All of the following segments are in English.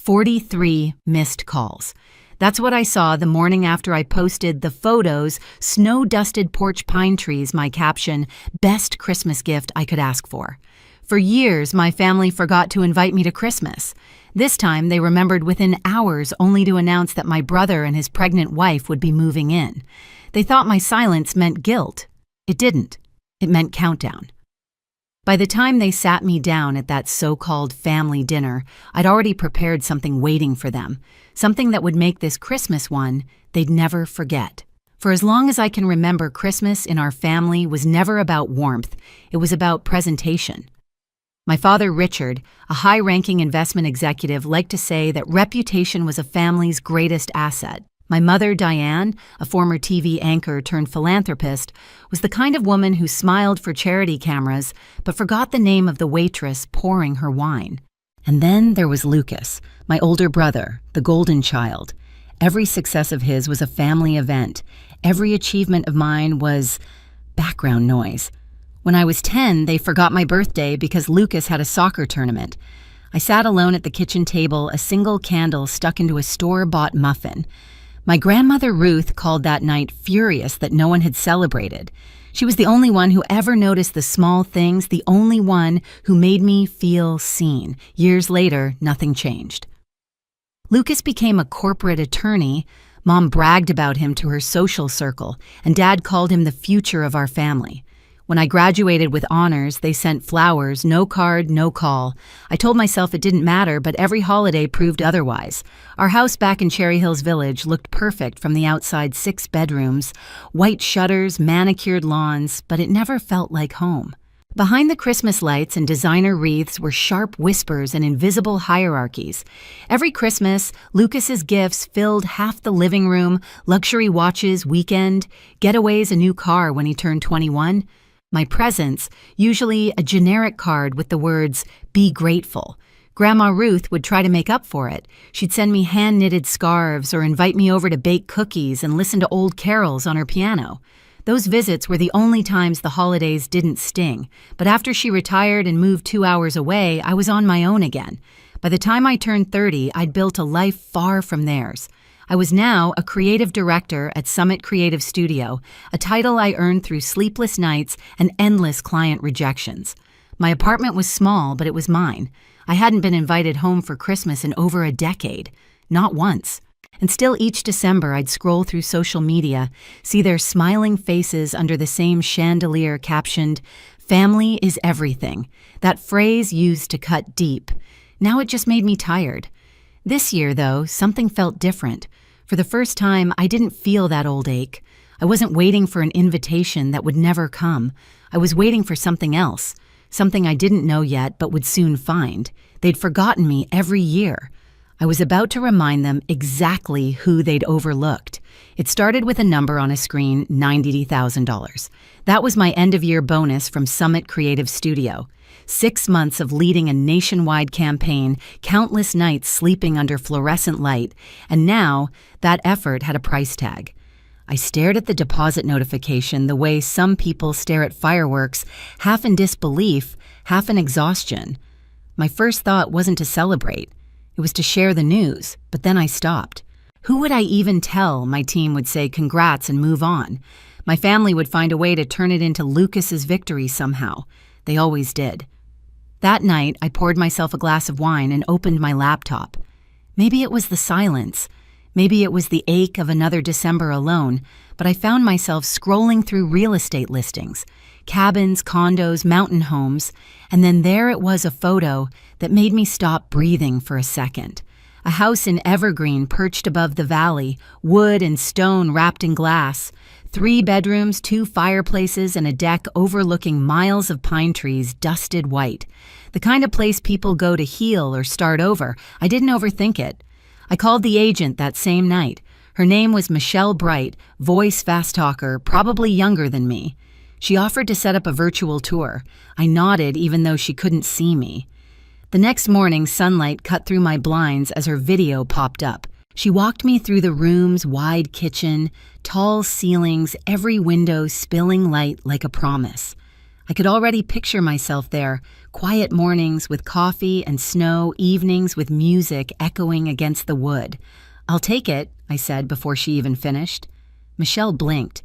43 missed calls. That's what I saw the morning after I posted the photos, snow-dusted porch pine trees, my caption, "Best Christmas gift I could ask for." For years, my family forgot to invite me to Christmas. This time, they remembered within hours only to announce that my brother and his pregnant wife would be moving in. They thought my silence meant guilt. It didn't. It meant countdown. By the time they sat me down at that so-called family dinner, I'd already prepared something waiting for them, something that would make this Christmas one they'd never forget. For as long as I can remember, Christmas in our family was never about warmth, it was about presentation. My father, Richard, a high-ranking investment executive, liked to say that reputation was a family's greatest asset. My mother, Diane, a former TV anchor turned philanthropist, was the kind of woman who smiled for charity cameras but forgot the name of the waitress pouring her wine. And then there was Lucas, my older brother, the golden child. Every success of his was a family event. Every achievement of mine was background noise. When I was 10, they forgot my birthday because Lucas had a soccer tournament. I sat alone at the kitchen table, a single candle stuck into a store-bought muffin. My grandmother Ruth called that night furious that no one had celebrated. She was the only one who ever noticed the small things, the only one who made me feel seen. Years later, nothing changed. Lucas became a corporate attorney. Mom bragged about him to her social circle, and Dad called him the future of our family. When I graduated with honors, they sent flowers, no card, no call. I told myself it didn't matter, but every holiday proved otherwise. Our house back in Cherry Hills Village looked perfect from the outside, 6 bedrooms, white shutters, manicured lawns, but it never felt like home. Behind the Christmas lights and designer wreaths were sharp whispers and invisible hierarchies. Every Christmas, Lucas's gifts filled half the living room, luxury watches, weekend, getaways, a new car when he turned 21. My presents, usually a generic card with the words, "Be grateful." Grandma Ruth would try to make up for it. She'd send me hand-knitted scarves or invite me over to bake cookies and listen to old carols on her piano. Those visits were the only times the holidays didn't sting. But after she retired and moved 2 hours away, I was on my own again. By the time I turned 30, I'd built a life far from theirs. I was now a creative director at Summit Creative Studio, a title I earned through sleepless nights and endless client rejections. My apartment was small, but it was mine. I hadn't been invited home for Christmas in over a decade. Not once. And still each December I'd scroll through social media, see their smiling faces under the same chandelier captioned, "Family is everything." That phrase used to cut deep. Now it just made me tired. This year, though, something felt different. For the first time, I didn't feel that old ache. I wasn't waiting for an invitation that would never come. I was waiting for something else, something I didn't know yet but would soon find. They'd forgotten me every year. I was about to remind them exactly who they'd overlooked. It started with a number on a screen, $90,000. That was my end-of-year bonus from Summit Creative Studio. 6 months of leading a nationwide campaign, countless nights sleeping under fluorescent light, and now that effort had a price tag. I stared at the deposit notification the way some people stare at fireworks, half in disbelief, half in exhaustion. My first thought wasn't to celebrate. It was to share the news, but then I stopped. Who would I even tell? My team would say congrats and move on. My family would find a way to turn it into Lucas's victory somehow. They always did. That night, I poured myself a glass of wine and opened my laptop. Maybe it was the silence. Maybe it was the ache of another December alone, but I found myself scrolling through real estate listings, cabins, condos, mountain homes, and then there it was, a photo that made me stop breathing for a second. A house in Evergreen perched above the valley, wood and stone wrapped in glass. 3 bedrooms, 2 fireplaces, and a deck overlooking miles of pine trees, dusted white. The kind of place people go to heal or start over. I didn't overthink it. I called the agent that same night. Her name was Michelle Bright, voice fast talker, probably younger than me. She offered to set up a virtual tour. I nodded even though she couldn't see me. The next morning, sunlight cut through my blinds as her video popped up. She walked me through the room's wide kitchen, tall ceilings, every window spilling light like a promise. I could already picture myself there, quiet mornings with coffee and snow, evenings with music echoing against the wood. "I'll take it," I said before she even finished. Michelle blinked.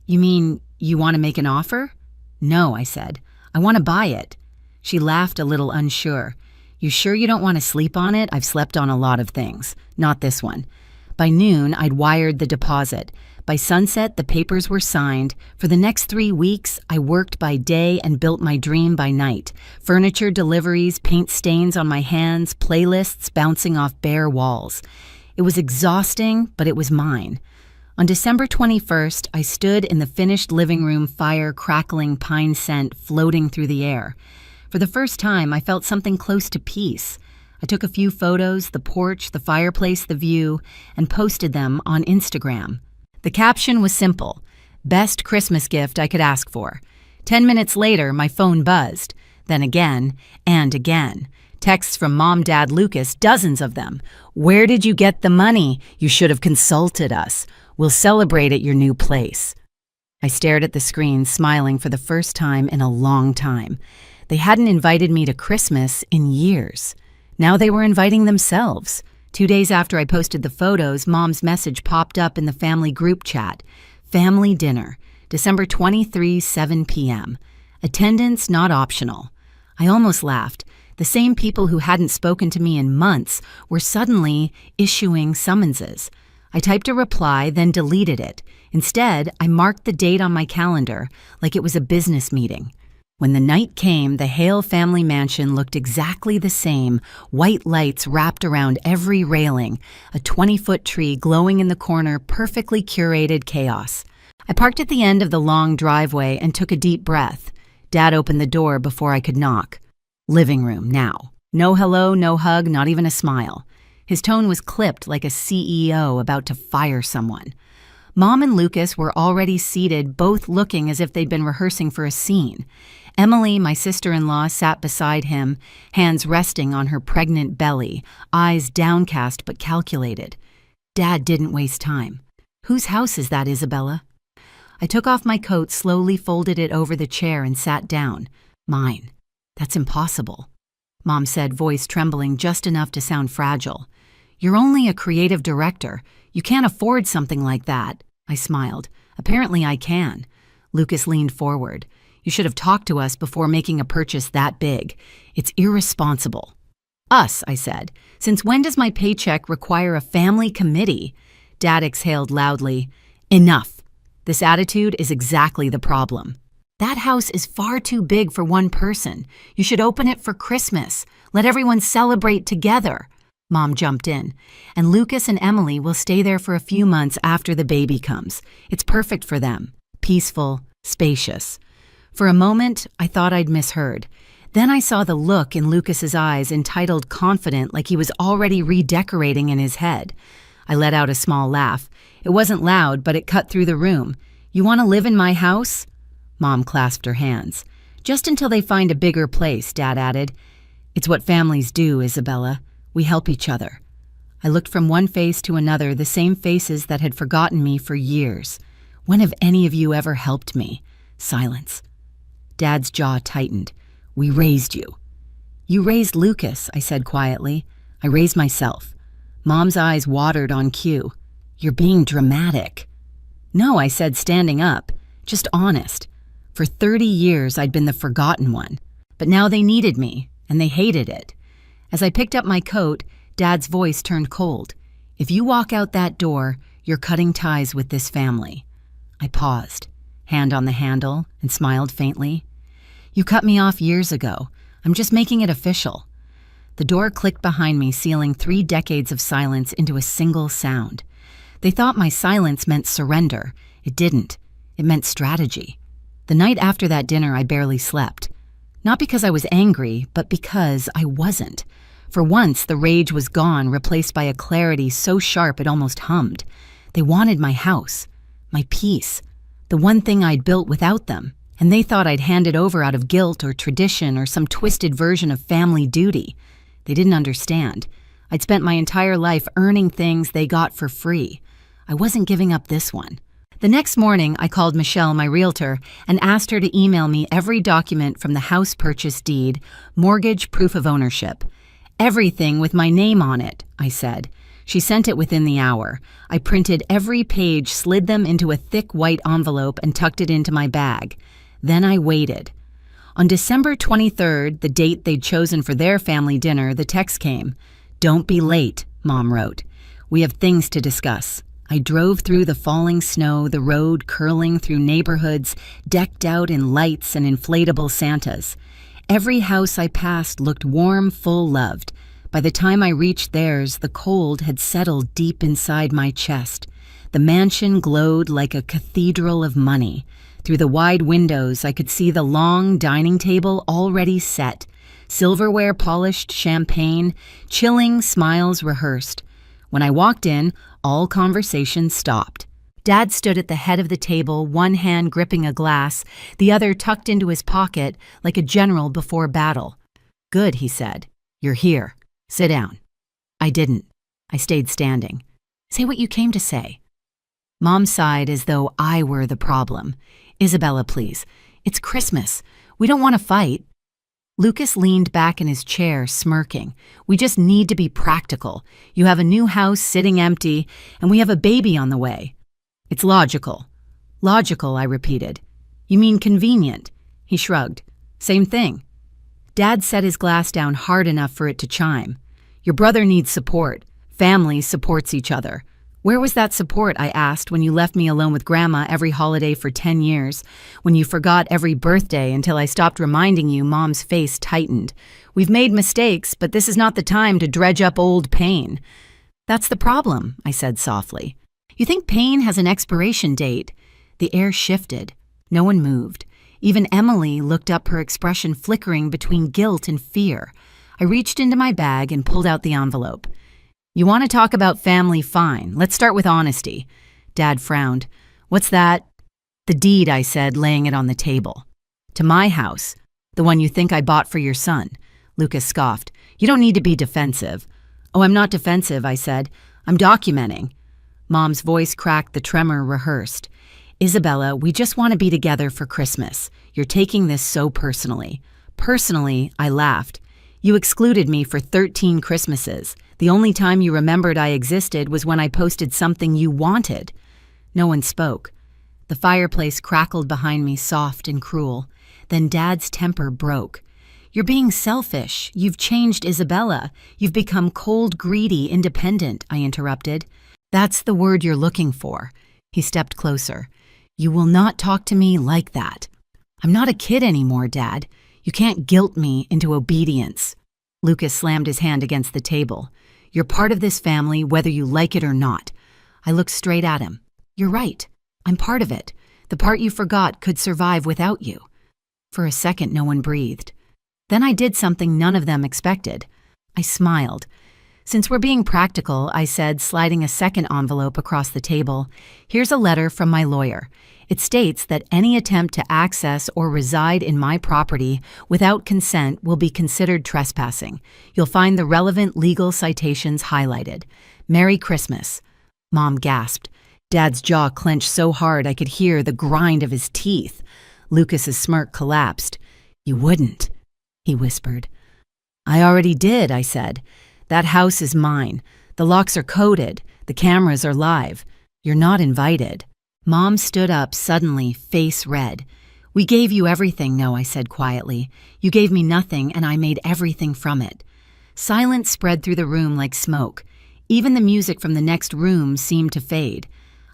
"You mean you want to make an offer?" "No," I said. "I want to buy it." She laughed a little unsure. "You sure you don't want to sleep on it? I've slept on a lot of things. Not this one." By noon, I'd wired the deposit. By sunset, the papers were signed. For the next 3 weeks, I worked by day and built my dream by night. Furniture deliveries, paint stains on my hands, playlists bouncing off bare walls. It was exhausting, but it was mine. On December 21st, I stood in the finished living room, fire crackling, pine scent floating through the air. For the first time, I felt something close to peace. I took a few photos, the porch, the fireplace, the view, and posted them on Instagram. The caption was simple: "Best Christmas gift I could ask for." 10 minutes later, my phone buzzed. Then again, and again. Texts from Mom, Dad, Lucas, dozens of them. "Where did you get the money? You should have consulted us. We'll celebrate at your new place." I stared at the screen, smiling for the first time in a long time. They hadn't invited me to Christmas in years. Now they were inviting themselves. 2 days after I posted the photos, Mom's message popped up in the family group chat. "Family dinner, December 23, 7 p.m. Attendance not optional." I almost laughed. The same people who hadn't spoken to me in months were suddenly issuing summonses. I typed a reply, then deleted it. Instead, I marked the date on my calendar like it was a business meeting. When the night came, the Hale family mansion looked exactly the same, white lights wrapped around every railing, a 20-foot tree glowing in the corner, perfectly curated chaos. I parked at the end of the long driveway and took a deep breath. Dad opened the door before I could knock. Living room now. No hello, no hug, not even a smile. His tone was clipped like a CEO about to fire someone. Mom and Lucas were already seated, both looking as if they'd been rehearsing for a scene. Emily, my sister-in-law, sat beside him, hands resting on her pregnant belly, eyes downcast but calculated. Dad didn't waste time. "Whose house is that, Isabella?" I took off my coat, slowly folded it over the chair, and sat down. "Mine." "That's impossible," Mom said, voice trembling just enough to sound fragile. "You're only a creative director. You can't afford something like that." I smiled. "Apparently I can." Lucas leaned forward. "You should have talked to us before making a purchase that big. It's irresponsible." "Us," I said. "Since when does my paycheck require a family committee?" Dad exhaled loudly. "Enough. This attitude is exactly the problem. That house is far too big for one person. You should open it for Christmas. Let everyone celebrate together." Mom jumped in. "And Lucas and Emily will stay there for a few months after the baby comes. It's perfect for them. Peaceful, spacious." For a moment, I thought I'd misheard. Then I saw the look in Lucas's eyes, entitled confident, like he was already redecorating in his head. I let out a small laugh. It wasn't loud, but it cut through the room. "You want to live in my house?" Mom clasped her hands. "Just until they find a bigger place," Dad added. "It's what families do, Isabella. We help each other." I looked from one face to another, the same faces that had forgotten me for years. "When have any of you ever helped me?" Silence. Dad's jaw tightened. "We raised you." "You raised Lucas," I said quietly. "I raised myself." Mom's eyes watered on cue. "You're being dramatic." "No," I said, standing up. "Just honest. For 30 years, I'd been the forgotten one. But now they needed me, and they hated it." As I picked up my coat, Dad's voice turned cold. "If you walk out that door, you're cutting ties with this family." I paused, hand on the handle, and smiled faintly. "You cut me off years ago. I'm just making it official." The door clicked behind me, sealing 3 decades of silence into a single sound. They thought my silence meant surrender. It didn't. It meant strategy. The night after that dinner, I barely slept. Not because I was angry, but because I wasn't. For once, the rage was gone, replaced by a clarity so sharp it almost hummed. They wanted my house, my peace, the one thing I'd built without them. And they thought I'd hand it over out of guilt or tradition or some twisted version of family duty. They didn't understand. I'd spent my entire life earning things they got for free. I wasn't giving up this one. The next morning, I called Michelle, my realtor, and asked her to email me every document from the house purchase deed, mortgage, proof of ownership. Everything with my name on it, I said. She sent it within the hour. I printed every page, slid them into a thick white envelope, and tucked it into my bag. Then I waited. On December 23rd, the date they'd chosen for their family dinner, the text came. "Don't be late," Mom wrote. "We have things to discuss." I drove through the falling snow, the road curling through neighborhoods decked out in lights and inflatable Santas. Every house I passed looked warm, full-loved. By the time I reached theirs, the cold had settled deep inside my chest. The mansion glowed like a cathedral of money. Through the wide windows, I could see the long dining table already set, silverware polished, champagne, chilling smiles rehearsed. When I walked in, all conversation stopped. Dad stood at the head of the table, one hand gripping a glass, the other tucked into his pocket like a general before battle. "Good," he said. "You're here. Sit down." I didn't. I stayed standing. "Say what you came to say." Mom sighed as though I were the problem. "Isabella, please. It's Christmas. We don't want to fight." Lucas leaned back in his chair, smirking. "We just need to be practical. You have a new house sitting empty, and we have a baby on the way." "It's logical." "Logical," I repeated. "You mean convenient?" He shrugged. "Same thing." Dad set his glass down hard enough for it to chime. "Your brother needs support. Family supports each other." "Where was that support," I asked, "when you left me alone with Grandma every holiday for 10 years? When you forgot every birthday until I stopped reminding you?" Mom's face tightened. "We've made mistakes, but this is not the time to dredge up old pain." "That's the problem," I said softly. "You think pain has an expiration date?" The air shifted. No one moved. Even Emily looked up, her expression flickering between guilt and fear. I reached into my bag and pulled out the envelope. "You want to talk about family? Fine. Let's start with honesty." Dad frowned. "What's that?" "The deed," I said, laying it on the table. "To my house. The one you think I bought for your son." Lucas scoffed. "You don't need to be defensive." "Oh, I'm not defensive," I said. "I'm documenting." Mom's voice cracked, the tremor rehearsed. "Isabella, we just want to be together for Christmas. You're taking this so personally." "Personally," I laughed. "You excluded me for 13 Christmases. The only time you remembered I existed was when I posted something you wanted." No one spoke. The fireplace crackled behind me, soft and cruel. Then Dad's temper broke. "You're being selfish. You've changed Isabella. You've become cold, greedy, independent," I interrupted. "That's the word you're looking for." He stepped closer. "You will not talk to me like that." "I'm not a kid anymore, Dad. You can't guilt me into obedience." Lucas slammed his hand against the table. "You're part of this family, whether you like it or not." I looked straight at him. "You're right. I'm part of it. The part you forgot could survive without you." For a second, no one breathed. Then I did something none of them expected. I smiled. "Since we're being practical," I said, sliding a second envelope across the table, "here's a letter from my lawyer. It states that any attempt to access or reside in my property without consent will be considered trespassing. You'll find the relevant legal citations highlighted. Merry Christmas." Mom gasped. Dad's jaw clenched so hard I could hear the grind of his teeth. Lucas's smirk collapsed. "You wouldn't," he whispered. "I already did," I said. "That house is mine. The locks are coded. The cameras are live. You're not invited." Mom stood up suddenly, face red. "We gave you everything, no," I said quietly. "You gave me nothing, and I made everything from it." Silence spread through the room like smoke. Even the music from the next room seemed to fade.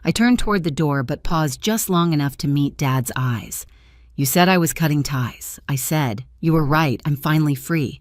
I turned toward the door, but paused just long enough to meet Dad's eyes. "You said I was cutting ties." I said. "You were right. I'm finally free."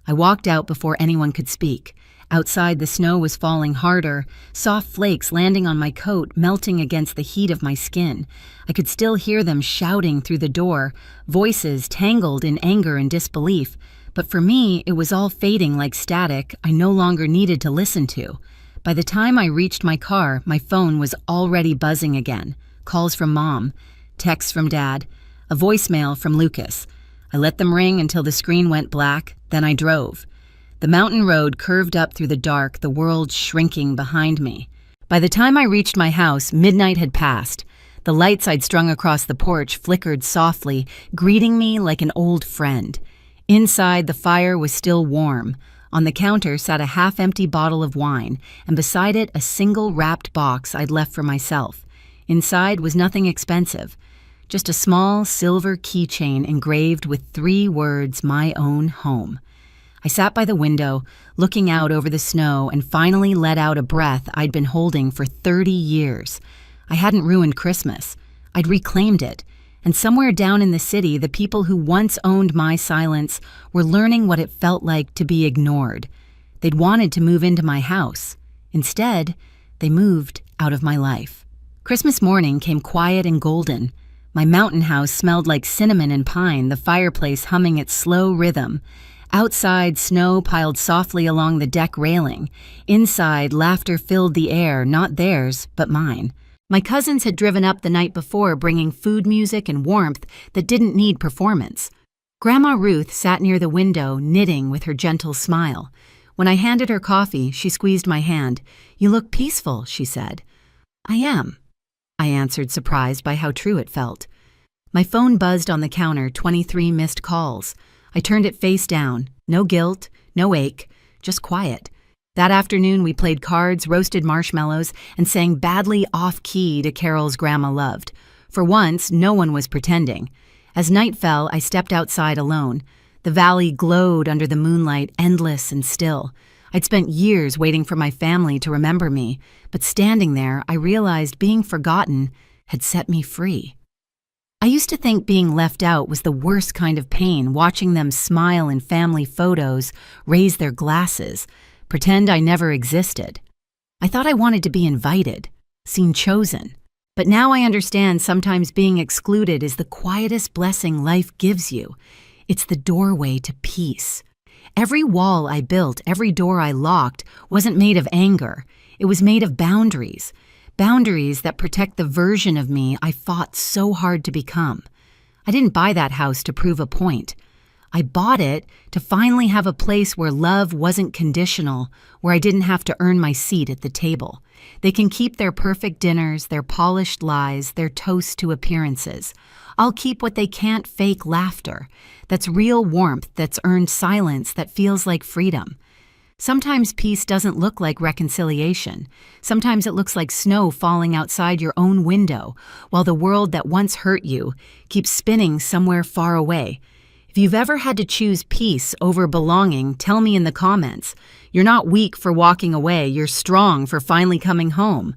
I walked out before anyone could speak. Outside, the snow was falling harder, soft flakes landing on my coat, melting against the heat of my skin. I could still hear them shouting through the door, voices tangled in anger and disbelief. But for me, it was all fading like static I no longer needed to listen to. By the time I reached my car, my phone was already buzzing again. Calls from Mom, texts from Dad, a voicemail from Lucas. I let them ring until the screen went black, then I drove. The mountain road curved up through the dark, the world shrinking behind me. By the time I reached my house, midnight had passed. The lights I'd strung across the porch flickered softly, greeting me like an old friend. Inside, the fire was still warm. On the counter sat a half-empty bottle of wine, and beside it a single wrapped box I'd left for myself. Inside was nothing expensive, just a small silver keychain engraved with 3 words, "My own home." I sat by the window, looking out over the snow, and finally let out a breath I'd been holding for 30 years. I hadn't ruined Christmas. I'd reclaimed it. And somewhere down in the city, the people who once owned my silence were learning what it felt like to be ignored. They'd wanted to move into my house. Instead, they moved out of my life. Christmas morning came quiet and golden. My mountain house smelled like cinnamon and pine, the fireplace humming its slow rhythm. Outside, snow piled softly along the deck railing. Inside, laughter filled the air, not theirs, but mine. My cousins had driven up the night before, bringing food, music, and warmth that didn't need performance. Grandma Ruth sat near the window, knitting with her gentle smile. When I handed her coffee, she squeezed my hand. "You look peaceful," she said. "I am," I answered, surprised by how true it felt. My phone buzzed on the counter, 23 missed calls. I turned it face down. No guilt, no ache, just quiet. That afternoon, we played cards, roasted marshmallows, and sang badly off-key to carols Grandma loved. For once, no one was pretending. As night fell, I stepped outside alone. The valley glowed under the moonlight, endless and still. I'd spent years waiting for my family to remember me, but standing there, I realized being forgotten had set me free. I used to think being left out was the worst kind of pain, watching them smile in family photos, raise their glasses, pretend I never existed. I thought I wanted to be invited, seen chosen. But now I understand sometimes being excluded is the quietest blessing life gives you. It's the doorway to peace. Every wall I built, every door I locked, wasn't made of anger. It was made of boundaries. Boundaries that protect the version of me I fought so hard to become. I didn't buy that house to prove a point. I bought it to finally have a place where love wasn't conditional, where I didn't have to earn my seat at the table. They can keep their perfect dinners, their polished lies, their toasts to appearances. I'll keep what they can't fake laughter. That's real warmth, that's earned silence, that feels like freedom. Sometimes peace doesn't look like reconciliation. Sometimes it looks like snow falling outside your own window, while the world that once hurt you keeps spinning somewhere far away. If you've ever had to choose peace over belonging, tell me in the comments. You're not weak for walking away, you're strong for finally coming home.